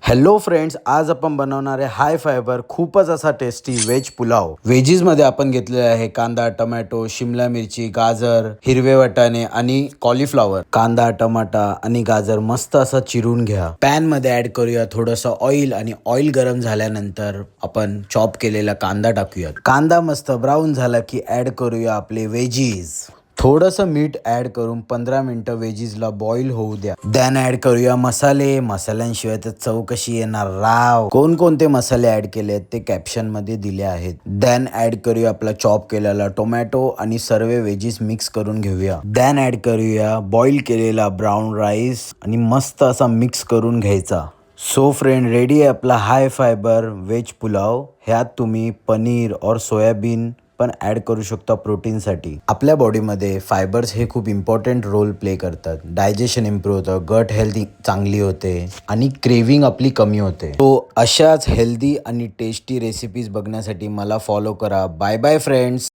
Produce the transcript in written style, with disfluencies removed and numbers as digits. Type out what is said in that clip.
Hello friends, आज आपण बनवणार आहे हाय फायबर खूपच असा टेस्टी व्हेज पुलाव। व्हेजीज मध्ये आपण घेतलेले आहे कांदा, टोमॅटो, शिमला मिरची, गाजर, हिरवे वाटाणे आणि कॉलीफ्लॉवर। कांदा, टमाटा आणि गाजर मस्त असा चिरून घ्या। पॅन मध्ये ऍड करूया थोडंसं ऑइल आणि ऑइल गरम झाल्यानंतर आपण चॉप केलेला कांदा टाकूया। कांदा मस्त ब्राऊन झाला की ऍड करूया आपले व्हेजीज। थोडंसं मीठ ऍड करून 15 मिनिटं व्हेजीजला बॉईल होऊ द्या। देन ऍड करूया मसाले। मसाल्यांशिवाय तर चव कशी येणार राव। कोणकोणते मसाले ऍड केले आहेत ते कॅप्शन मध्ये दिले आहेत। देन ऍड करूया आपला चॉप केलेला टोमॅटो आणि सर्व व्हेजीज मिक्स करून घेऊया। देन ऍड करूया बॉईल केलेला ब्राऊन राईस आणि मस्त असा मिक्स करून घ्यायचा। सो फ्रेंड, रेडी आहे आपला हाय फायबर व्हेज पुलाव। ह्यात तुम्ही पनीर और सोयाबीन पण ॲड करू शकता प्रोटीनसाठी। आपल्या बॉडीमध्ये फायबर्स हे खूप इम्पॉर्टंट रोल प्ले करतात। डायजेशन इम्प्रूव्ह होतं, गट हेल्थ चांगली होते आणि क्रेविंग आपली कमी होते। तो अशाच हेल्दी आणि टेस्टी रेसिपीज बघण्यासाठी मला फॉलो करा। Bye bye friends.